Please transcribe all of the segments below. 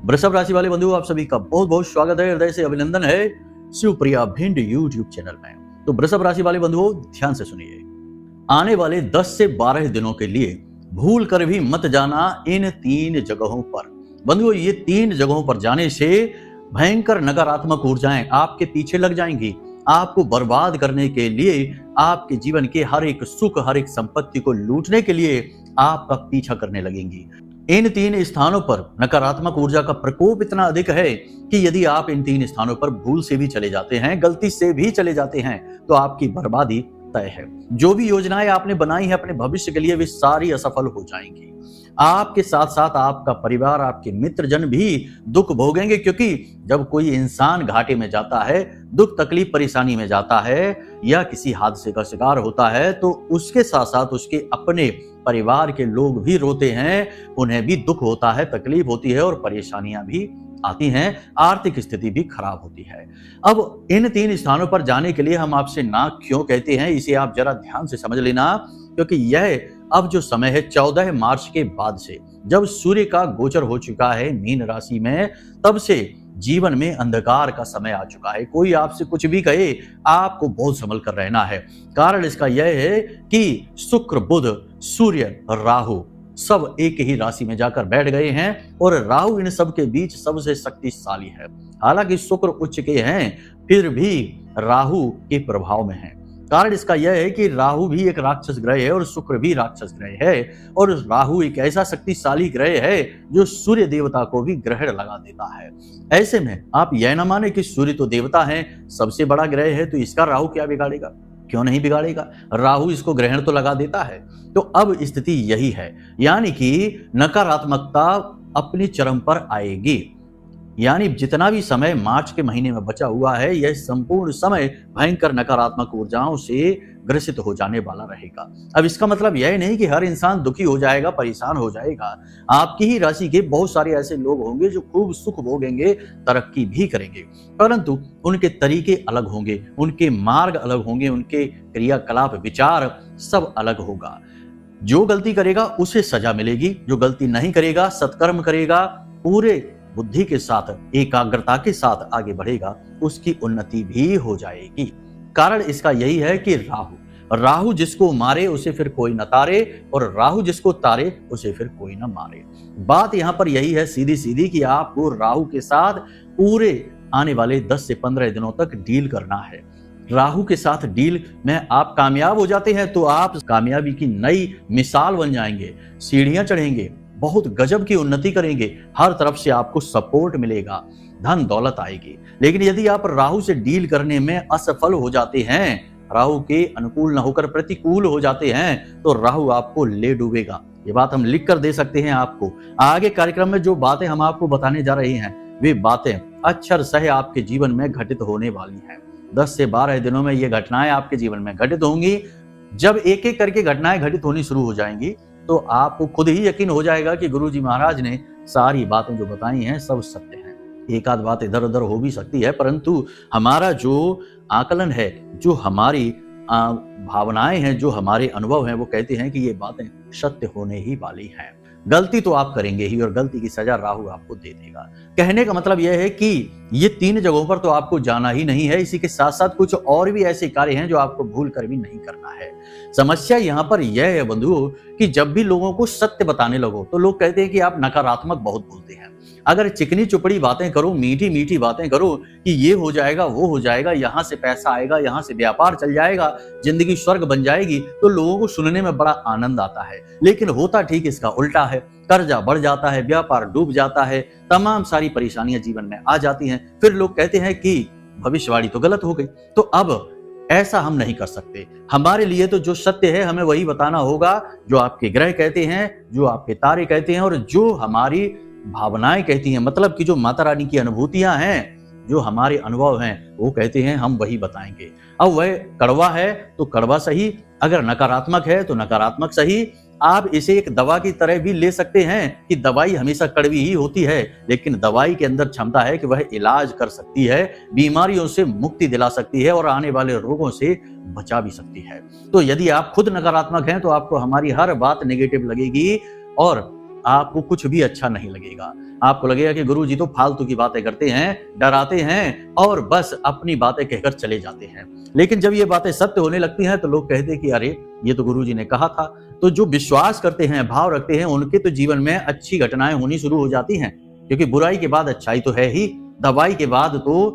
वृषभ राशि वाले बंधुओं, आप सभी का बहुत बहुत स्वागत है, हृदय से अभिनंदन है शिवप्रिया भिंड यूट्यूब चैनल में। तो वृषभ राशि वाले बंधुओं, ध्यान से सुनिए। आने वाले 10 से 12 दिनों के लिए भूल कर भी मत जाना इन 3 जगहों पर। बंधुओं, ये 3 जगहों पर जाने से भयंकर नकारात्मक ऊर्जाएं आपके पीछे लग जाएंगी। आपको बर्बाद करने के लिए, आपके जीवन के हर एक सुख, हर एक संपत्ति को लूटने के लिए आपका पीछा करने लगेंगी। इन 3 स्थानों पर नकारात्मक ऊर्जा का प्रकोप इतना अधिक है कि यदि आप इन 3 स्थानों पर भूल से भी चले जाते हैं, गलती से भी चले जाते हैं, तो आपकी बर्बादी तय है। जो भी योजनाएं आपने बनाई है अपने भविष्य के लिए, वे सारी असफल हो जाएंगी। आपके साथ साथ आपका परिवार, आपके मित्रजन भी दुख भोगेंगे, क्योंकि जब कोई इंसान घाटे में जाता है, दुख तकलीफ परेशानी में जाता है या किसी हादसे का शिकार होता है, तो उसके साथ साथ उसके अपने परिवार के लोग भी रोते हैं, उन्हें भी दुख होता है, तकलीफ होती है और परेशानियां भी आती हैं, आर्थिक स्थिति भी खराब होती है। अब इन 3 स्थानों पर जाने के लिए हम आपसे ना क्यों कहते हैं, इसे आप जरा ध्यान से समझ लेना, क्योंकि यह अब जो समय है 14 मार्च के बाद से, जब सूर्य का गोचर हो चुका है मीन राशि में, तब से जीवन में अंधकार का समय आ चुका है। कोई आपसे कुछ भी कहे, आपको बहुत संभल कर रहना है। कारण इसका यह है कि शुक्र, बुध, सूर्य, राहु सब एक ही राशि में जाकर बैठ गए हैं और राहु इन सब के बीच सबसे शक्तिशाली है। हालांकि शुक्र उच्च के हैं, फिर भी राहु के प्रभाव में है। कारण इसका यह है कि राहु भी एक राक्षस ग्रह है और शुक्र भी राक्षस ग्रह है, और राहु एक ऐसा शक्तिशाली ग्रह है जो सूर्य देवता को भी ग्रहण लगा देता है। ऐसे में आप यह न माने कि सूर्य तो देवता है, सबसे बड़ा ग्रह है, तो इसका राहु क्या बिगाड़ेगा? क्यों नहीं बिगाड़ेगा? राहु इसको ग्रहण तो लगा देता है। तो अब स्थिति यही है, यानी कि नकारात्मकता अपनी चरम पर आएगी। यानी जितना भी समय मार्च के महीने में बचा हुआ है, यह संपूर्ण समय भयंकर नकारात्मक ऊर्जाओं से ग्रसित हो जाने वाला रहेगा। अब इसका मतलब यह नहीं कि हर इंसान दुखी हो जाएगा, परेशान हो जाएगा। आपकी ही राशि के बहुत सारे ऐसे लोग होंगे जो खूब सुख भोगेंगे, तरक्की भी करेंगे, परंतु उनके तरीके अलग होंगे, उनके मार्ग अलग होंगे, उनके क्रियाकलाप, विचार सब अलग होगा। जो गलती करेगा उसे सजा मिलेगी, जो गलती नहीं करेगा, सत्कर्म करेगा, पूरे बुद्धि के साथ, एकाग्रता के साथ आगे बढ़ेगा, उसकी उन्नति भी हो जाएगी। कारण इसका यही है कि राहु जिसको मारे उसे फिर कोई न तारे, और राहु जिसको तारे उसे फिर कोई न मारे। बात यहां पर यही है सीधी सीधी कि आपको राहु के साथ पूरे आने वाले 10 से 15 दिनों तक डील करना है। राहु के साथ डील में आप कामयाब हो जाते हैं तो आप कामयाबी की नई मिसाल बन जाएंगे, सीढ़ियां चढ़ेंगे, बहुत गजब की उन्नति करेंगे, हर तरफ से आपको सपोर्ट मिलेगा, धन दौलत आएगी। लेकिन यदि आप राहु से डील करने में असफल हो जाते हैं, राहु के अनुकूल न होकर प्रतिकूल हो जाते हैं, तो राहु आपको ले डूबेगा। ये बात हम लिख कर दे सकते हैं आपको। आगे कार्यक्रम में जो बातें हम आपको बताने जा रहे हैं, वे बातें अक्षर सह आपके जीवन में घटित होने वाली हैं। 10 से 12 दिनों में ये घटनाएं आपके जीवन में घटित होंगी। जब एक एक करके घटनाएं घटित होनी शुरू हो जाएंगी, तो आपको खुद ही यकीन हो जाएगा कि गुरुजी महाराज ने सारी बातें जो बताई हैं सब सत्य हैं। एक आध बात इधर उधर हो भी सकती है, परंतु हमारा जो आकलन है, जो हमारी भावनाएं हैं, जो हमारे अनुभव हैं, वो कहते हैं कि ये बातें सत्य होने ही वाली हैं। गलती तो आप करेंगे ही, और गलती की सजा राहु आपको दे देगा। कहने का मतलब यह है कि ये 3 जगहों पर तो आपको जाना ही नहीं है, इसी के साथ साथ कुछ और भी ऐसे कार्य हैं जो आपको भूल कर भी नहीं करना है। समस्या यहाँ पर यह है बंधुओं कि जब भी लोगों को सत्य बताने लगो, तो लोग कहते हैं कि आप नकारात्मक बहुत बोलते हैं। अगर चिकनी चुपड़ी बातें करो, मीठी मीठी बातें करो कि ये हो जाएगा, वो हो जाएगा, यहाँ से पैसा आएगा, यहाँ से व्यापार चल जाएगा, जिंदगी स्वर्ग बन जाएगी, तो लोगों को सुनने में बड़ा आनंद आता है। लेकिन होता ठीक इसका उल्टा है। कर्जा बढ़ जाता है, व्यापार डूब जाता है, तमाम सारी परेशानियां जीवन में आ जाती हैं। फिर लोग कहते हैं कि भविष्यवाणी तो गलत हो गई। तो अब ऐसा हम नहीं कर सकते। हमारे लिए तो जो सत्य है हमें वही बताना होगा, जो आपके ग्रह कहते हैं, जो आपके तारे कहते हैं, और जो हमारी भावनाएं कहती हैं, मतलब कि जो माता रानी की अनुभूतियां हैं, जो हमारे अनुभव हैं, वो कहते हैं, हम वही बताएंगे। अब वह कड़वा है तो कड़वा सही, अगर नकारात्मक है तो नकारात्मक सही। आप इसे एक दवा की तरह भी ले सकते हैं कि दवाई हमेशा कड़वी ही होती है, लेकिन दवाई के अंदर क्षमता है कि वह इलाज कर सकती है, बीमारियों से मुक्ति दिला सकती है और आने वाले रोगों से बचा भी सकती है। तो यदि आप खुद नकारात्मक हैं तो आपको हमारी हर बात नेगेटिव लगेगी, और आपको कुछ भी अच्छा नहीं लगेगा। आपको लगेगा कि गुरुजी तो फालतू की बातें करते हैं, डराते हैं और बस अपनी बातें कहकर चले जाते हैं। लेकिन जब ये बातें सत्य होने लगती हैं तो लोग कहते हैं कि अरे ये तो गुरुजी ने कहा था। तो जो विश्वास करते हैं, भाव रखते हैं, उनके तो जीवन में अच्छी घटनाएं होनी शुरू हो जाती हैं, क्योंकि बुराई के बाद अच्छाई तो है ही, दवाई के बाद तो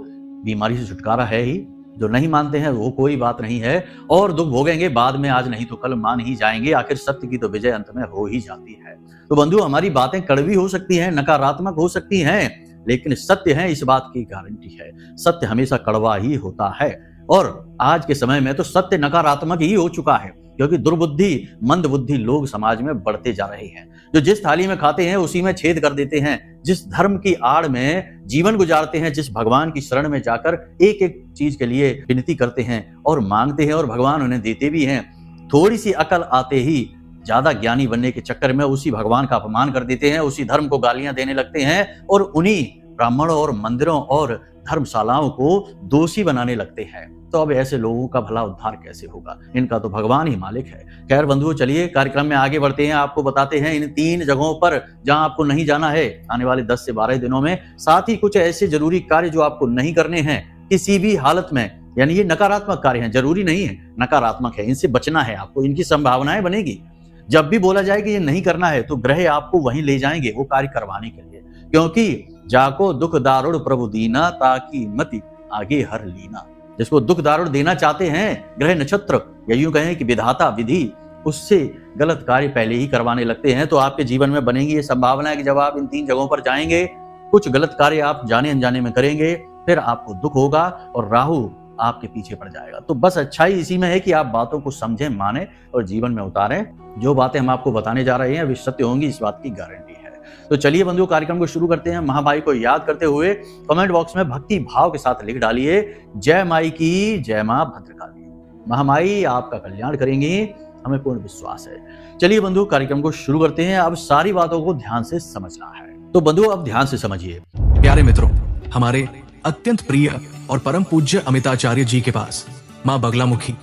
बीमारी से छुटकारा है ही। जो नहीं मानते हैं वो कोई बात नहीं है और दुख भोगेंगे बाद में, आज नहीं तो कल मान ही जाएंगे। आखिर सत्य की तो विजय अंत में हो ही जाती है। तो बंधु, हमारी बातें कड़वी हो सकती हैं, नकारात्मक हो सकती हैं, लेकिन सत्य है, इस बात की गारंटी है। सत्य हमेशा कड़वा ही होता है और आज के समय में तो सत्य नकारात्मक ही हो चुका है, क्योंकि दुर्बुद्धि, मंदबुद्धि लोग समाज में बढ़ते जा रहे हैं। जो जिस थाली में खाते हैं उसी में छेद कर देते हैं, जिस धर्म की आड़ में जीवन गुजारते हैं, जिस भगवान की शरण में जाकर एक एक चीज के लिए विनती करते हैं और मांगते हैं और भगवान उन्हें देते भी हैं, थोड़ी सी अकल आते ही ज्यादा ज्ञानी बनने के चक्कर में उसी भगवान का अपमान कर देते हैं, उसी धर्म को गालियां देने लगते हैं और उन्हीं ब्राह्मणों और मंदिरों और धर्मशालाओं को दोषी बनाने लगते हैं। तो अब ऐसे लोगों का भला उद्धार कैसे होगा? इनका तो भगवान ही मालिक है। खैर बंधुओं, चलिए कार्यक्रम में आगे बढ़ते हैं। आपको बताते हैं इन 3 जगहों पर जहां आपको नहीं जाना है आने वाले 10 से 12 दिनों में। साथ ही कुछ ऐसे जरूरी कार्य जो आपको नहीं करने हैं किसी भी हालत में, यानी ये नकारात्मक कार्य हैं, जरूरी नहीं है, नकारात्मक है, इनसे बचना है आपको, इनकी संभावनाएं बनेगी। जब भी बोला जाए कि ये नहीं करना है तो ग्रह आपको वहीं ले जाएंगे वो कार्य करवाने के लिए, क्योंकि जाको दुख दारुण प्रभु दीना, ताकि मति आगे हर लीना। जिसको दुख दारुण देना चाहते हैं ग्रह नक्षत्र, या यूं कहें कि विधाता विधि, उससे गलत कार्य पहले ही करवाने लगते हैं। तो आपके जीवन में बनेगी ये संभावना है कि जब आप इन 3 जगहों पर जाएंगे, कुछ गलत कार्य आप जाने अनजाने में करेंगे, फिर आपको दुख होगा और राहु आपके पीछे पड़ जाएगा। तो बस अच्छाई इसी में है कि आप बातों को समझें, माने और जीवन में उतारें। जो बातें हम आपको बताने जा रहे हैं वे सत्य होंगी, इस बात की गारंटी है। तो चलिए बंधुओं, कार्यक्रम को शुरू करते हैं। महामाई को याद करते हुए कमेंट बॉक्स में भक्ति भाव के साथ लिख डालिए, जय माई की, जय मां भद्रकाली। महामाई आपका कल्याण करेंगी, हमें पूर्ण विश्वास है। चलिए बंधु, कार्यक्रम को शुरू करते हैं। अब सारी बातों को ध्यान से समझना है। तो बंधु, अब ध्यान से समझिए। प्यारे मित्रों, हमारे अत्यंत प्रिय और परम पूज्य अमिताचार्य जी के पास माँ बगलामुखी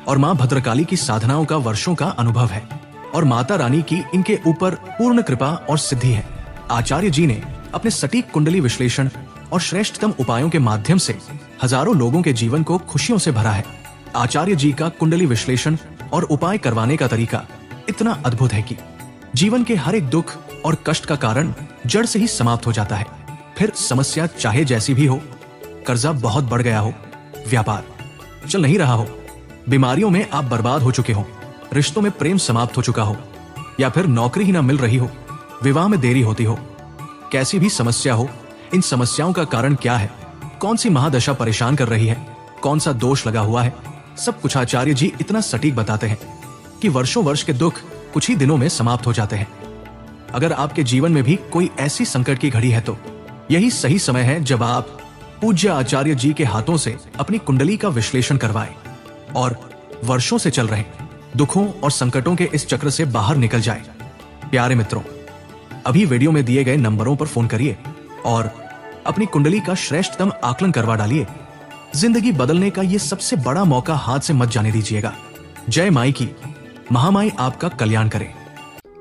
और माँ भद्रकाली की साधनाओं का वर्षों का अनुभव है और माता रानी की इनके ऊपर पूर्ण कृपा और सिद्धि है। आचार्य जी ने अपने सटीक कुंडली विश्लेषण और श्रेष्ठतम उपायों के माध्यम से हजारों लोगों के जीवन को खुशियों से भरा है। आचार्य जी का कुंडली विश्लेषण और उपाय करवाने का तरीका इतना अद्भुत है कि जीवन के हर एक दुख और कष्ट का कारण जड़ से ही समाप्त हो जाता है। फिर समस्या चाहे जैसी भी हो, कर्जा बहुत बढ़ गया हो, व्यापार चल नहीं रहा हो, बीमारियों में आप बर्बाद हो चुके हो, रिश्तों में प्रेम समाप्त हो चुका हो, या फिर नौकरी ही ना मिल रही हो, विवाह में देरी होती हो, कैसी भी समस्या हो, इन समस्याओं का कारण क्या है, कौन सी महादशा परेशान कर रही है, कौन सा दोष लगा हुआ है, सब कुछ आचार्य जी इतना सटीक बताते हैं कि वर्षों वर्ष के दुख कुछ ही दिनों में समाप्त हो जाते हैं। अगर आपके जीवन में भी कोई ऐसी संकट की घड़ी है तो यही सही समय है जब आप पूज्य आचार्य जी के हाथों से अपनी कुंडली का विश्लेषण करवाएं और वर्षों से चल रहे दुखों और संकटों के इस चक्र से बाहर निकल जाएं। प्यारे मित्रों, अभी वीडियो में दिए गए नंबरों पर फोन करिए और अपनी कुंडली का श्रेष्ठतम आकलन करवा डालिए। जिंदगी बदलने का ये सबसे बड़ा मौका हाथ से मत जाने दीजिएगा। जय माई की, महामाई आपका कल्याण करे।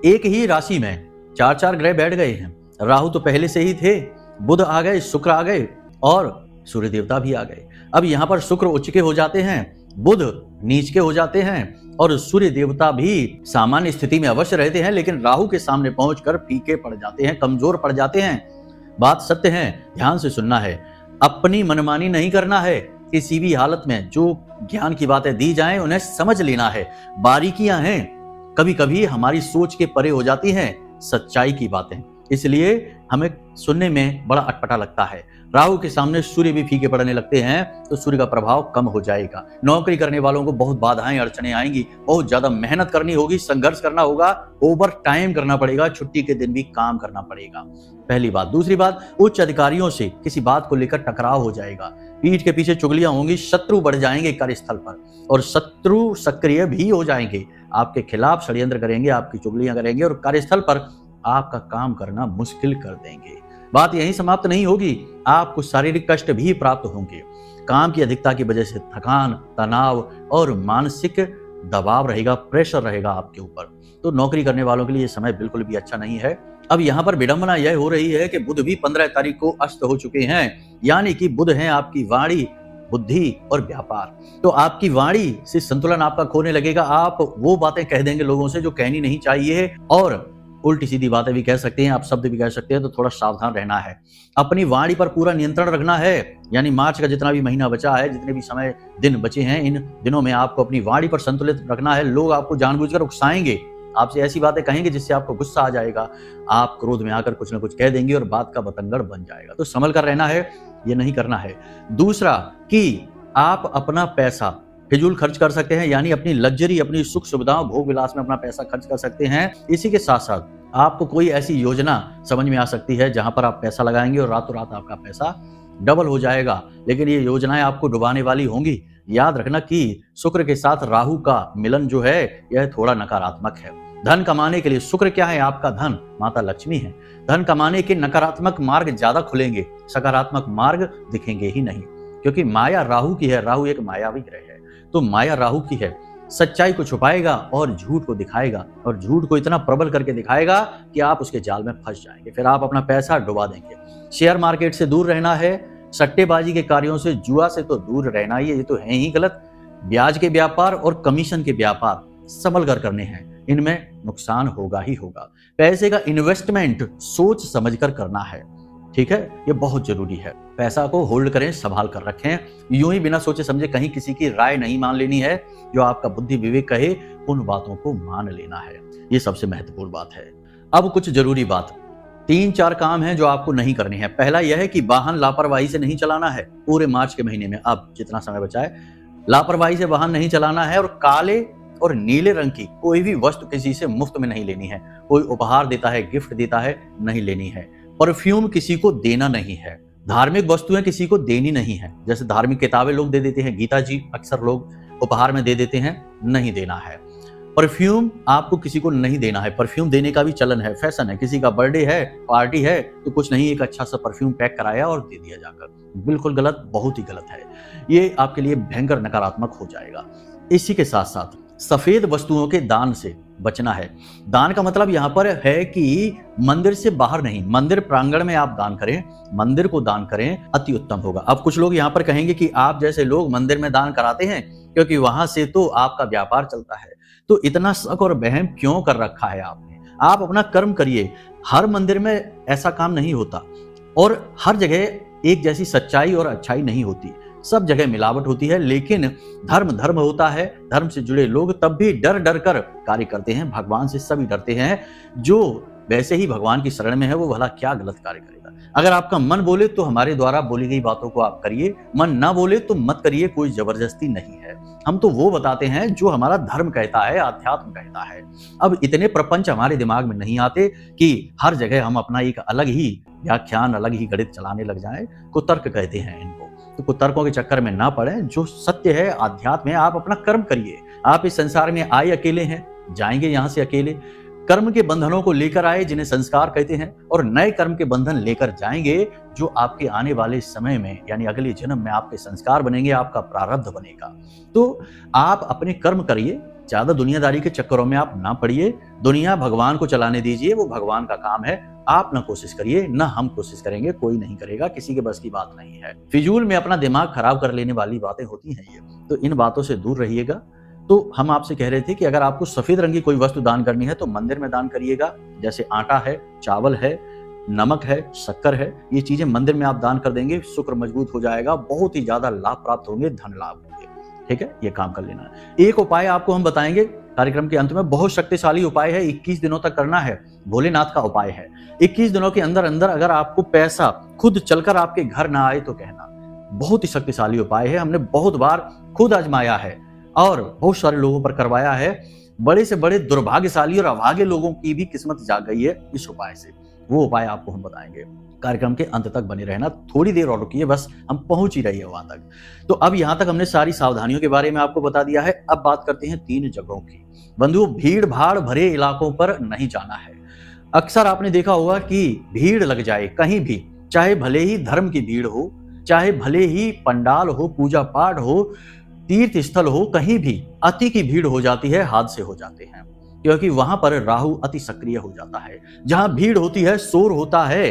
एक ही राशि में 4 ग्रह बैठ गए हैं। राहु तो पहले से ही थे, बुध आ गए, शुक्र आ गए और सूर्य देवता भी आ गए। अब यहाँ पर शुक्र उच्च के हो जाते हैं, बुध नीच के हो जाते हैं और सूर्य देवता भी सामान्य स्थिति में अवश्य रहते हैं, लेकिन राहु के सामने पहुंचकर फीके पड़ जाते हैं, कमजोर पड़ जाते हैं। बात सत्य है, ध्यान से सुनना है, अपनी मनमानी नहीं करना है। किसी भी हालत में जो ज्ञान की बातें दी जाएं उन्हें समझ लेना है। बारीकियां हैं, कभी कभी हमारी सोच के परे हो जाती हैं सच्चाई की बातें, इसलिए हमें सुनने में बड़ा अटपटा लगता है। राहु के सामने सूर्य भी फीके पड़ने लगते हैं तो सूर्य का प्रभाव कम हो जाएगा। नौकरी करने वालों को बहुत बाधाएं अड़चने आएंगी, बहुत ज्यादा मेहनत करनी होगी, संघर्ष करना होगा, ओवर टाइम करना पड़ेगा, छुट्टी के दिन भी काम करना पड़ेगा। पहली बात। दूसरी बात, उच्च अधिकारियों से किसी बात को लेकर टकराव हो जाएगा, पीठ के पीछे चुगलियां होंगी, शत्रु बढ़ जाएंगे कार्यस्थल पर और शत्रु सक्रिय भी हो जाएंगे, आपके खिलाफ षड्यंत्र करेंगे, आपकी चुगलियां करेंगे और कार्यस्थल पर आपका काम करना मुश्किल कर देंगे। बात यहीं समाप्त नहीं होगी, आपको शारीरिक कष्ट भी प्राप्त होंगे। काम की अधिकता की वजह से थकान, तनाव और मानसिक दबाव रहेगा, प्रेशर रहेगा आपके ऊपर। तो नौकरी करने वालों के लिए ये समय बिल्कुल भी अच्छा नहीं है। अब यहाँ पर विडंबना यह हो रही है कि बुध भी 15 तारीख को अस्त हो चुके हैं, यानी कि बुध है आपकी वाणी, बुद्धि और व्यापार। तो आपकी वाणी से संतुलन आपका खोने लगेगा। आप वो बातें कह देंगे लोगों से जो कहनी नहीं चाहिए, और उल्टी सीधी बातें भी कह सकते हैं, आप शब्द भी कह सकते हैं। तो थोड़ा सावधान रहना है, अपनी वाणी पर पूरा नियंत्रण रखना है। यानी मार्च का जितना भी महीना बचा है, जितने भी समय दिन बचे हैं, इन दिनों में आपको अपनी वाणी पर संतुलित रखना है। लोग आपको जानबूझकर उकसाएंगे, आपसे ऐसी बातें कहेंगे जिससे आपको गुस्सा आ जाएगा, आप क्रोध में आकर कुछ ना कुछ कह देंगे और बात का बतंगड़ बन जाएगा। तो संभल कर रहना है, ये नहीं करना है। दूसरा कि आप अपना पैसा फिजूल खर्च कर सकते हैं, यानी अपनी लग्जरी, अपनी सुख सुविधाओं, भोग विलास में अपना पैसा खर्च कर सकते हैं। इसी के साथ साथ आपको कोई ऐसी योजना समझ में आ सकती है जहां पर आप पैसा लगाएंगे और रातों रात आपका पैसा डबल हो जाएगा, लेकिन ये योजनाएं आपको डुबाने वाली होंगी। याद रखना कि शुक्र के साथ राहु का मिलन जो है यह थोड़ा नकारात्मक है। धन कमाने के लिए शुक्र क्या है? आपका धन माता लक्ष्मी है। धन कमाने के नकारात्मक मार्ग ज्यादा खुलेंगे, सकारात्मक मार्ग दिखेंगे ही नहीं, क्योंकि माया राहु की है। राहु एक मायावी ग्रह है, तो माया राहु की है। सच्चाई को छुपाएगा और झूठ को दिखाएगा, और झूठ को इतना प्रबल करके दिखाएगा कि आप उसके जाल में फंस जाएंगे, फिर आप अपना पैसा डुबा देंगे। शेयर मार्केट से दूर रहना है, सट्टेबाजी के कार्यों से, जुआ से तो दूर रहना ही है, ये तो है ही गलत। ब्याज के व्यापार और कमीशन के व्यापार संभल कर करने हैं, इनमें नुकसान होगा ही होगा। पैसे का इन्वेस्टमेंट सोच समझकर करना है, ठीक है, ये बहुत जरूरी है। पैसा को होल्ड करें, संभाल कर रखें, यूं ही बिना सोचे समझे कहीं किसी की राय नहीं मान लेनी है। जो आपका बुद्धि विवेक कहे उन बातों को मान लेना है, ये सबसे महत्वपूर्ण बात है। अब कुछ जरूरी बात, 3-4 काम हैं जो आपको नहीं करने हैं। पहला यह है कि वाहन लापरवाही से नहीं चलाना है पूरे मार्च के महीने में। अब जितना समय बचा है, लापरवाही से वाहन नहीं चलाना है, और काले और नीले रंग की कोई भी वस्तु किसी से मुफ्त में नहीं लेनी है। कोई उपहार देता है, गिफ्ट देता है, नहीं लेनी है। परफ्यूम किसी को देना नहीं है। धार्मिक वस्तुएं किसी को देनी नहीं है, जैसे धार्मिक किताबें लोग दे देते हैं, गीता जी अक्सर लोग उपहार में दे देते हैं, नहीं देना है। परफ्यूम आपको किसी को नहीं देना है। परफ्यूम देने का भी चलन है, फैशन है। किसी का बर्थडे है, पार्टी है, तो कुछ नहीं, एक अच्छा सा परफ्यूम पैक कराया और दे दिया जाकर, बिल्कुल गलत, बहुत ही गलत है। ये आपके लिए भयंकर नकारात्मक हो जाएगा। इसी के साथ साथ सफेद वस्तुओं के दान से बचना है। दान का मतलब यहाँ पर है कि मंदिर से बाहर नहीं, मंदिर प्रांगण में आप दान करें, मंदिर को दान करें, अति उत्तम होगा। अब कुछ लोग यहाँ पर कहेंगे कि आप जैसे लोग मंदिर में दान कराते हैं क्योंकि वहां से तो आपका व्यापार चलता है। तो इतना शक और वहम क्यों कर रखा है आपने? आप अपना कर्म करिए। हर मंदिर में ऐसा काम नहीं होता, और हर जगह एक जैसी सच्चाई और अच्छाई नहीं होती, सब जगह मिलावट होती है। लेकिन धर्म धर्म होता है, धर्म से जुड़े लोग तब भी डर डर कर कार्य करते हैं। भगवान से सभी डरते हैं। जो वैसे ही भगवान की शरण में है वो भला क्या गलत कार्य करेगा। अगर आपका मन बोले तो हमारे द्वारा बोली गई बातों को आप करिए, मन ना बोले तो मत करिए, कोई जबरदस्ती नहीं है। हम तो वो बताते हैं जो हमारा धर्म कहता है, अध्यात्म कहता है। अब इतने प्रपंच हमारे दिमाग में नहीं आते कि हर जगह हम अपना एक अलग ही व्याख्यान, अलग ही गणित चलाने लग जाएं। कुतर्क कहते हैं इनको। तो कुतर्कों के चक्कर में ना पड़े। जो सत्य है, आध्यात्म है, आप अपना कर्म करिए। आप इस संसार में आए अकेले हैं, जाएंगे यहां से अकेले। कर्म के बंधनों को लेकर आए जिन्हें संस्कार कहते हैं, और नए कर्म के बंधन लेकर जाएंगे जो आपके आने वाले समय में, यानी अगले जन्म में आपके संस्कार बनेंगे, आपका प्रारब्ध बनेगा। तो आप अपने कर्म करिए, ज्यादा दुनियादारी के चक्करों में आप ना पड़िए। दुनिया भगवान को चलाने दीजिए, वो भगवान का काम है। आप ना कोशिश करिए, ना हम कोशिश करेंगे, कोई नहीं करेगा, किसी के बस की बात नहीं है। फिजूल में अपना दिमाग खराब कर लेने वाली बातें होती हैं ये, तो इन बातों से दूर रहिएगा। तो हम आपसे कह रहे थे कि अगर आपको सफेद रंग की कोई वस्तु दान करनी है तो मंदिर में दान करिएगा। जैसे आटा है, चावल है, नमक है, शक्कर है, ये चीजें मंदिर में आप दान कर देंगे, शुक्र मजबूत हो जाएगा, बहुत ही ज्यादा लाभ प्राप्त होंगे, धन लाभ होंगे। ठीक है, ये काम कर लेना है। एक उपाय आपको हम बताएंगे कार्यक्रम के अंत में, बहुत शक्तिशाली उपाय है, 21 दिनों तक करना है, भोलेनाथ का उपाय है। 21 दिनों के अंदर अंदर अगर आपको पैसा खुद चलकर आपके घर ना आए तो कहना, बहुत ही शक्तिशाली उपाय है। हमने बहुत बार खुद आजमाया है और बहुत सारे लोगों पर करवाया है। बड़े से बड़े दुर्भाग्यशाली और अभागे लोगों की भी किस्मत जाग गई है इस उपाय से। वो उपाय आपको हम बताएंगे। कार्यक्रम के अंत तक बने रहना, थोड़ी देर और रुकिए, बस हम पहुंच ही रही है वहां तक। तो अब यहां तक हमने सारी सावधानियों के बारे में आपको बता दिया है। अब बात करते हैं 3 जगहों की। बंधुओं, भीड़ भाड़ भरे इलाकों पर नहीं जाना है। अक्सर आपने देखा होगा कि भीड़ लग जाए कहीं भी, चाहे भले ही धर्म की भीड़ हो, चाहे भले ही पंडाल हो, पूजा पाठ हो, तीर्थ स्थल हो, कहीं भी अति की भीड़ हो जाती है, हादसे हो जाते हैं, क्योंकि वहां पर राहु अति सक्रिय हो जाता है। जहां भीड़ होती है, शोर होता है,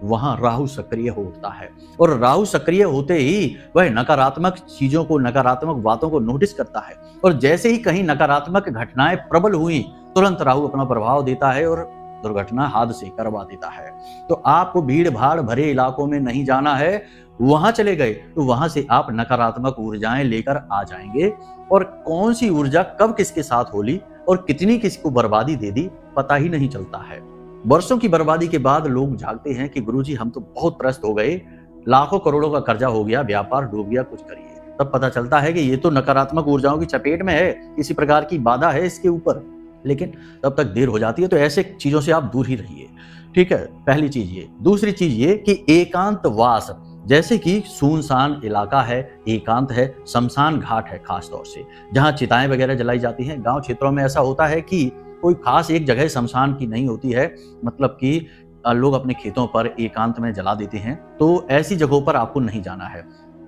वहां राहु सक्रिय हो उठता है, और राहु सक्रिय होते ही वह नकारात्मक चीजों को, नकारात्मक बातों को नोटिस करता है, और जैसे ही कहीं नकारात्मक घटनाएं प्रबल हुई, तुरंत राहु अपना प्रभाव देता है और दुर्घटना हादसे करवा देता है। तो आपको भीड़ भाड़ भरे इलाकों में नहीं जाना है। वहां चले गए तो वहां से आप नकारात्मक ऊर्जाएं लेकर आ जाएंगे, और कौन सी ऊर्जा कब किसके साथ होली और कितनी किसको बर्बादी दे दी, पता ही नहीं चलता है। वर्षों की बर्बादी के बाद लोग जागते हैं कि गुरुजी हम तो बहुत त्रस्त हो गए, लाखों करोड़ों का कर्जा हो गया, व्यापार डूब गया, कुछ करिए। तब पता चलता है कि ये तो नकारात्मक ऊर्जाओं की चपेट में है, किसी प्रकार की बाधा है इसके ऊपर, लेकिन तब तक देर हो जाती है। तो ऐसे चीजों से आप दूर ही रहिए, ठीक है। पहली चीज ये। दूसरी चीज ये कि एकांतवास, जैसे कि सुनसान इलाका है, एकांत है, शमशान घाट है, खास तौर से जहां चिताएं वगैरह जलाई जाती हैं। गांव क्षेत्रों में ऐसा होता है कि कोई खास एक जगह शमशान की नहीं होती है, मतलब कि लोग अपने खेतों पर एकांत में जला देते हैं। तो ऐसी जगहों पर आपको नहीं जाना है।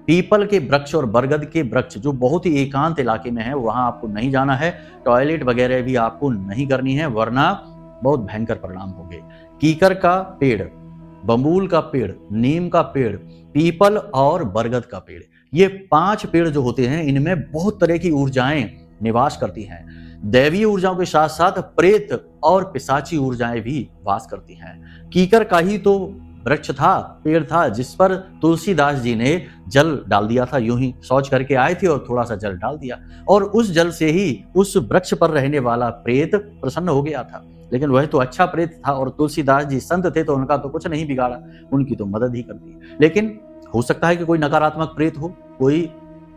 पीपल के वृक्ष और बरगद के वृक्ष जो बहुत ही एकांत इलाके में है, वहां आपको नहीं जाना है। टॉयलेट वगैरह भी आपको नहीं करनी है, वरना बहुत भयंकर परिणाम होंगे। कीकर का पेड़, बबूल का पेड़, नीम का पेड़, पीपल और बरगद का पेड़, ये 5 पेड़ जो होते हैं, इनमें बहुत तरह की ऊर्जाएं निवास करती हैं। दैवीय ऊर्जाओं के साथ साथ प्रेत और पिशाची ऊर्जाएं भी वास करती हैं। कीकर का ही तो वृक्ष था, पेड़ था, जिस पर तुलसीदास जी ने जल डाल दिया था। यूं ही शौच करके आए थे और थोड़ा सा जल डाल दिया, और उस जल से ही उस वृक्ष पर रहने वाला प्रेत प्रसन्न हो गया था। लेकिन वह तो अच्छा प्रेत था, और तुलसीदास जी संत थे, तो उनका तो कुछ नहीं बिगाड़ा, उनकी तो मदद ही कर दी। लेकिन हो सकता है कि कोई नकारात्मक प्रेत हो, कोई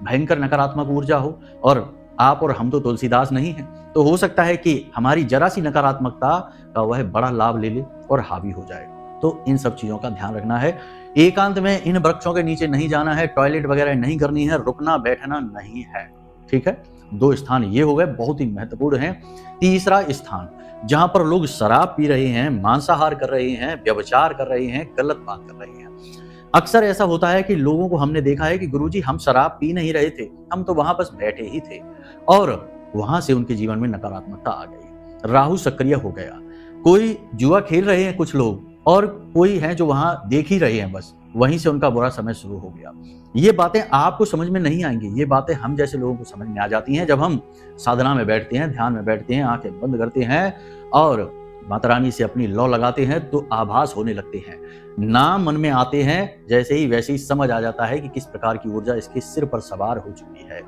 भयंकर नकारात्मक ऊर्जा हो, और आप और हम तो तुलसीदास नहीं हैं, तो हो सकता है कि हमारी जरा सी नकारात्मकता का वह बड़ा लाभ ले ले और हावी हो जाए। तो इन सब चीजों का ध्यान रखना है। एकांत में इन वृक्षों के नीचे नहीं जाना है, टॉयलेट वगैरह नहीं करनी है, रुकना बैठना नहीं है, ठीक है। 2 स्थान ये हो गए, बहुत ही महत्वपूर्ण हैं। तीसरा स्थान, जहां पर लोग शराब पी रहे हैं, मांसाहार कर रहे हैं, व्यभिचार कर रहे हैं, गलत बात कर रहे हैं। अक्सर ऐसा होता है कि लोगों को हमने देखा है कि गुरुजी हम शराब पी नहीं रहे थे, हम तो वहां बस बैठे ही थे, और वहां से उनके जीवन में नकारात्मकता आ गई, राहु सक्रिय हो गया। कोई जुआ खेल रहे हैं कुछ लोग, और कोई है जो वहां देख ही रहे हैं, बस वहीं से उनका बुरा समय शुरू हो गया। ये बातें आपको समझ में नहीं आएंगी, ये बातें हम जैसे लोगों को समझ में आ जाती हैं जब हम साधना में बैठते हैं, ध्यान में बैठते हैं, आंखें बंद करते हैं और माता रानी से अपनी लौ लगाते हैं, तो आभास होने लगते हैं, नाम मन में आते हैं, जैसे ही वैसे ही समझ आ जाता है कि किस प्रकार की ऊर्जा इसके सिर पर सवार हो चुकी है,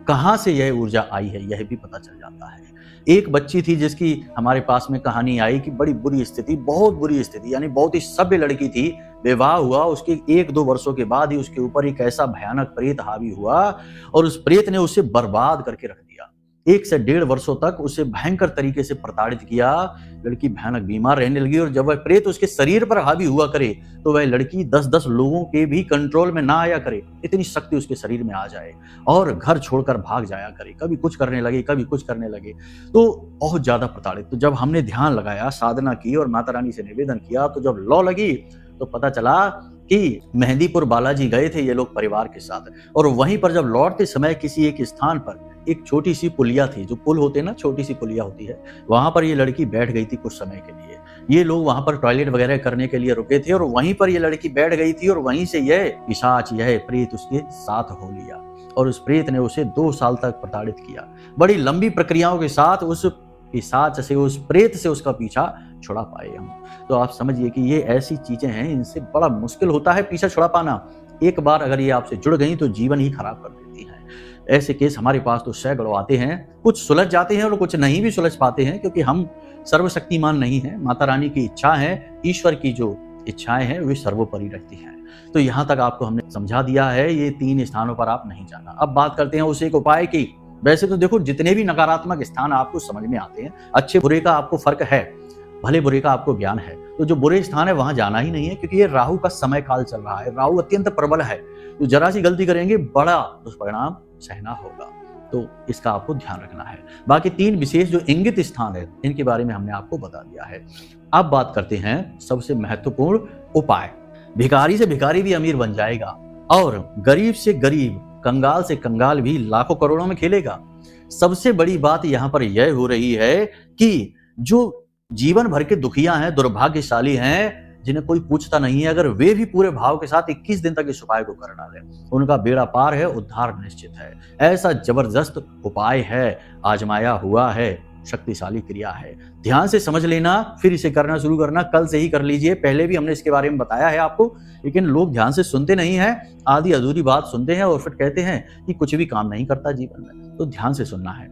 कहां से यह ऊर्जा आई है, यह भी पता चल जाता है। एक बच्ची थी जिसकी हमारे पास में कहानी आई कि बड़ी बुरी स्थिति, बहुत बुरी स्थिति, यानी बहुत ही सभ्य लड़की थी, विवाह हुआ, उसके 1-2 वर्षों के बाद ही उसके ऊपर एक ऐसा भयानक प्रेत हावी हुआ, और उस प्रेत ने उसे बर्बाद करके रख दिया। 1 से 1.5 वर्षों तक उसे भयंकर तरीके से प्रताड़ित किया। लड़की भयानक बीमार रहने लगी, और जब वह प्रेत उसके शरीर पर हावी हुआ करे, तो वह लड़की 10-10 लोगों के भी कंट्रोल में ना आया करे, इतनी शक्ति उसके शरीर में आ जाए, और घर छोड़कर भाग जाया करे, कभी कुछ करने लगे, कभी कुछ करने लगे, तो बहुत ज्यादा प्रताड़ित। तो जब हमने ध्यान लगाया, साधना की और माता रानी से निवेदन किया, तो जब लौ लगी तो पता चला कि मेहंदीपुर बालाजी गए थे ये लोग परिवार के साथ, और वहीं पर जब लौटते समय किसी एक स्थान पर एक छोटी सी पुलिया थी, जो पुल होते हैं ना, छोटी सी पुलिया होती है, वहां पर ये लड़की बैठ गई थी कुछ समय के लिए। ये लोग वहां पर टॉयलेट वगैरह करने के लिए रुके थे, और वहीं पर ये लड़की बैठ गई थी, और वहीं से यह पिशाच, यह प्रेत उसके साथ हो लिया, और उस प्रेत ने उसे 2 साल तक प्रताड़ित किया। बड़ी लंबी प्रक्रियाओं के साथ उस पिशाच से, उस प्रेत से उसका पीछा छुड़ा पाए हम। तो आप समझिए कि ये ऐसी चीजें हैं, इनसे बड़ा मुश्किल होता है पीछा छुड़ा पाना। एक बार अगर ये आपसे जुड़ गई तो जीवन ही खराब कर देती हैं। ऐसे केस हमारे पास तो सैकड़ों आते हैं, कुछ सुलझ जाते हैं और कुछ नहीं भी सुलझ पाते हैं, क्योंकि हम सर्वशक्तिमान नहीं हैं। माता रानी की इच्छा है, ईश्वर की जो इच्छाएं हैं वे सर्वोपरि रहती हैं। तो यहाँ तक आपको हमने समझा दिया है, ये 3 स्थानों पर आप नहीं जाना। अब बात करते हैं उस एक उपाय की। वैसे तो देखो, जितने भी नकारात्मक स्थान आपको समझ में आते हैं, अच्छे बुरे का आपको फर्क है, भले बुरे का आपको ज्ञान है, तो जो बुरे स्थान है वहां जाना ही नहीं है, क्योंकि ये राहु का समय काल चल रहा है, राहु अत्यंत प्रबल है, तो जरा सी गलती करेंगे बड़ा दुष्परिणाम सहना होगा। तो इसका आपको ध्यान रखना है। बाकी 3 विशेष जो इंगित स्थान है, इनके बारे में हमने आपको बता दिया है। अब बात करते हैं सबसे महत्वपूर्ण उपाय। भिखारी से भिखारी भी अमीर बन जाएगा, और गरीब से गरीब कंगाल से कंगाल भी लाखों करोड़ों में खेलेगा। सबसे बड़ी बात यहां पर यह हो रही है कि जो जीवन भर के दुखिया हैं, दुर्भाग्यशाली हैं, जिन्हें कोई पूछता नहीं है, अगर वे भी पूरे भाव के साथ 21 दिन तक इस उपाय को कर डालें, उनका बेड़ा पार है, उद्धार निश्चित है। ऐसा जबरदस्त उपाय है, आजमाया हुआ है, शक्तिशाली क्रिया है। ध्यान से समझ लेना, फिर इसे करना शुरू करना, कल से ही कर लीजिए। पहले भी हमने इसके बारे में बताया है आपको, लेकिन लोग ध्यान से सुनते नहीं हैं, आधी अधूरी बात सुनते हैं और फिर कहते हैं कि कुछ भी काम नहीं करता जीवन में। तो ध्यान से सुनना है।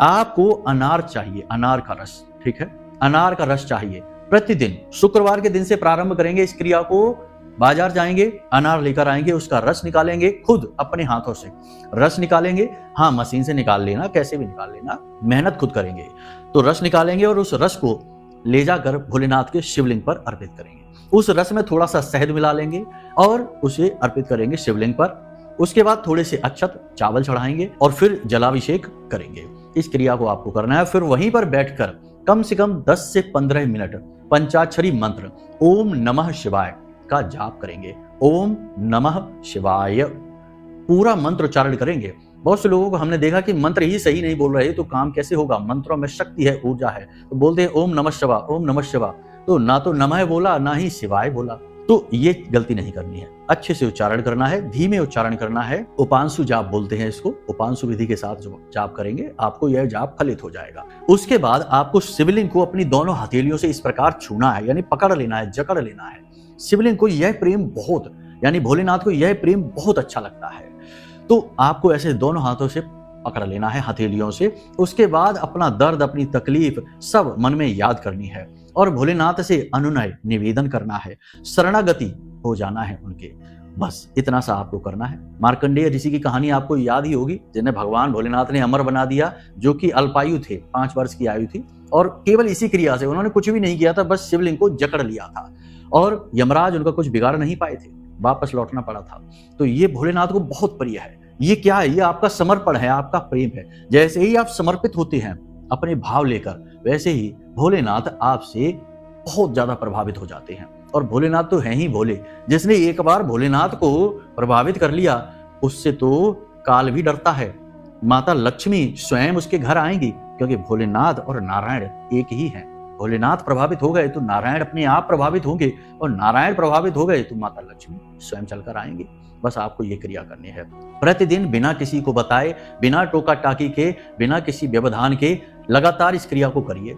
आपको अनार चाहिए, अनार का रस, ठीक है, अनार का रस चाहिए। प्रतिदिन शुक्रवार के दिन से प्रारंभ करेंगे इस क्रिया को। बाजार जाएंगे, अनार लेकर आएंगे, उसका रस निकालेंगे, खुद अपने हाथों से रस निकालेंगे। हाँ, मशीन से निकाल लेना, कैसे भी निकाल लेना, मेहनत खुद करेंगे। तो रस निकालेंगे और उस रस को ले जाकर भोलेनाथ के शिवलिंग पर अर्पित करेंगे। उस रस में थोड़ा सा शहद मिला लेंगे और उसे अर्पित करेंगे शिवलिंग पर। उसके बाद थोड़े से अक्षत चावल चढ़ाएंगे और फिर जलाभिषेक करेंगे। इस क्रिया को आपको करना है। फिर वहीं पर बैठकर कम से कम 10 से 15 मिनट पंचाक्षरी मंत्र ओम नमः शिवाय का जाप करेंगे। ओम नमः शिवाय पूरा मंत्र उच्चारण करेंगे। बहुत से लोगों को हमने देखा कि मंत्र ही सही नहीं बोल रहे तो काम कैसे होगा, मंत्रों में शक्ति है, ऊर्जा है, तो बोलते हैं ओम नमः शिवाय, ओम नमः शिवाय, तो ना तो नमः बोला ना ही शिवाय बोला। तो ये गलती नहीं करनी है, अच्छे से उच्चारण करना है, धीमे उच्चारण करना है। उपांशु जाप बोलते हैं इसको। उपांशु विधि के साथ जो जाप करेंगे आपको यह जाप फलित हो जाएगा। उसके बाद आपको शिवलिंग को अपनी दोनों हथेलियों से इस प्रकार छूना है, यानी पकड़ लेना है, जकड़ लेना है। शिवलिंग को यह प्रेम बहुत, यानी भोलेनाथ को यह प्रेम बहुत अच्छा लगता है। तो आपको ऐसे दोनों हाथों से पकड़ लेना है, हथेलियों से। उसके बाद अपना दर्द, अपनी तकलीफ सब मन में याद करनी है और भोलेनाथ से अनुनय निवेदन करना है, शरणागति हो जाना है उनके। बस इतना सा आपको करना है। मार्कंडेय ऋषि की कहानी आपको याद ही होगी, जिन्हें भगवान भोलेनाथ ने अमर बना दिया, जो कि अल्पायु थे, 5 वर्ष की आयु थी, और केवल इसी क्रिया से उन्होंने कुछ भी नहीं किया था, बस शिवलिंग को जकड़ लिया था और यमराज उनका कुछ बिगाड़ नहीं पाए थे, वापस लौटना पड़ा था। तो ये भोलेनाथ को बहुत प्रिय है। ये क्या है? ये आपका समर्पण है, आपका प्रेम है। जैसे ही आप समर्पित होते हैं अपने भाव लेकर, वैसे ही भोलेनाथ आपसे बहुत ज्यादा प्रभावित हो जाते हैं। और भोलेनाथ तो हैं ही भोले, जिसने एक बार भोलेनाथ को प्रभावित कर लिया उससे तो काल भी डरता है। माता लक्ष्मी स्वयं उसके घर आएंगी, क्योंकि भोलेनाथ और नारायण एक ही हैं। भोलेनाथ प्रभावित हो गए तो नारायण अपने आप प्रभावित होंगे, और नारायण प्रभावित हो गए तो माता लक्ष्मी स्वयं चलकर आएंगे। बस आपको ये क्रिया करनी है। प्रतिदिन बिना किसी को बताए, बिना टोका टाकी के, बिना किसी व्यवधान के लगातार इस क्रिया को करिए।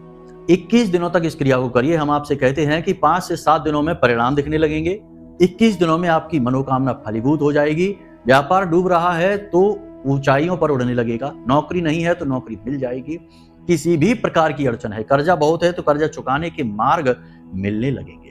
21 दिनों तक इस क्रिया को करिए। हम आपसे कहते हैं कि 5 से 7 दिनों में परिणाम दिखने लगेंगे। 21 दिनों में आपकी मनोकामना फलीभूत हो जाएगी। व्यापार डूब रहा है तो ऊंचाइयों पर उड़ने लगेगा। नौकरी नहीं है तो नौकरी मिल जाएगी। किसी भी प्रकार की अड़चन है, कर्जा बहुत है तो कर्जा चुकाने के मार्ग मिलने लगेंगे।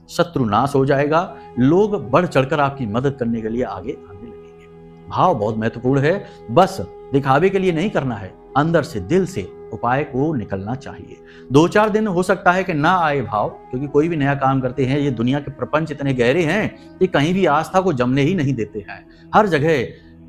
शत्रु नाश हो जाएगा। लोग बढ़ चढ़कर आपकी मदद करने के लिए आगे आने लगेंगे। भाव बहुत महत्वपूर्ण है। बस दिखावे के लिए नहीं करना है, अंदर से, दिल से उपाय को निकलना चाहिए। 2-4 दिन हो सकता है कि ना आए भाव, क्योंकि कोई भी नया काम करते हैं, ये दुनिया के प्रपंच इतने गहरे हैं कि कहीं भी आस्था को जमने ही नहीं देते हैं। हर जगह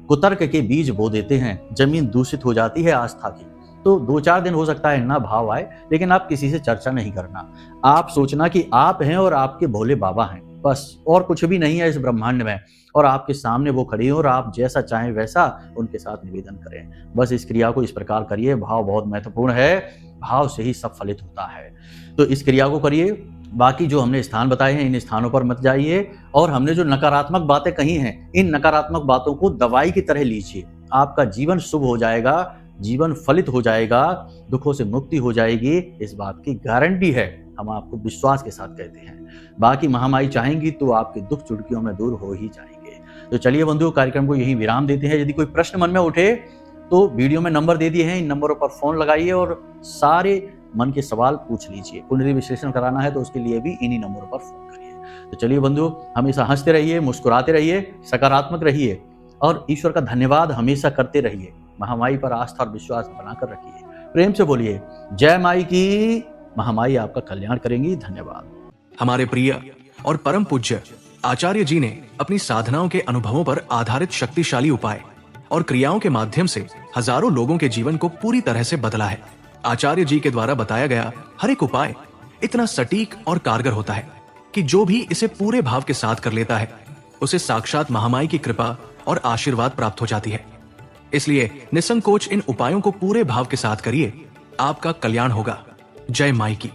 कुतर्क के बीज बो देते हैं, जमीन दूषित हो जाती है आस्था की। तो 2-4 दिन हो सकता है ना भाव आए, लेकिन आप किसी से चर्चा नहीं करना। आप सोचना कि आप हैं और आपके भोले बाबा हैं, बस, और कुछ भी नहीं है इस ब्रह्मांड में, और आपके सामने वो खड़ी हो और आप जैसा चाहें वैसा उनके साथ निवेदन करें। बस इस क्रिया को इस प्रकार करिए। भाव बहुत महत्वपूर्ण है, भाव से ही सब फलित होता है। तो इस क्रिया को करिए। बाकी जो हमने स्थान बताए हैं, इन स्थानों पर मत जाइए, और हमने जो नकारात्मक बातें कही हैं, इन नकारात्मक बातों को दवाई की तरह लीजिए। आपका जीवन शुभ हो जाएगा, जीवन फलित हो जाएगा, दुखों से मुक्ति हो जाएगी, इस बात की गारंटी है। हम आपको विश्वास के साथ कहते हैं। बाकी महामाई चाहेंगी तो आपके दुख चुटकियों में दूर हो ही जाएंगे। तो चलिए बंधुओं, कार्यक्रम को यही विराम देते हैं। यदि कोई प्रश्न मन में उठे तो वीडियो में नंबर दे दिए हैं, इन नंबरों पर फोन लगाइए और सारे मन के सवाल पूछ लीजिए। कुंडली विश्लेषण कराना है तो उसके लिए भी इन्हीं नंबरों पर फोन करिए। तो चलिए बंधुओं, हमेशा हंसते रहिए, मुस्कुराते रहिए, सकारात्मक रहिए और ईश्वर का धन्यवाद हमेशा करते रहिए। महामाई पर आस्था और विश्वास बनाकर रखिए। प्रेम से बोलिए जय माई की। महामाई आपका कल्याण करेंगी। धन्यवाद। हमारे प्रिय और परम पूज्य आचार्य जी ने अपनी साधनाओं के अनुभवों पर आधारित शक्तिशाली उपाय और क्रियाओं के माध्यम से हजारों लोगों के जीवन को पूरी तरह से बदला है। आचार्य जी के द्वारा बताया गया हर एक उपाय इतना सटीक और कारगर होता है कि जो भी इसे पूरे भाव के साथ कर लेता है, उसे साक्षात महामाई की कृपा और आशीर्वाद प्राप्त हो जाती है। इसलिए निसंकोच इन उपायों को पूरे भाव के साथ करिए, आपका कल्याण होगा। जय माई की।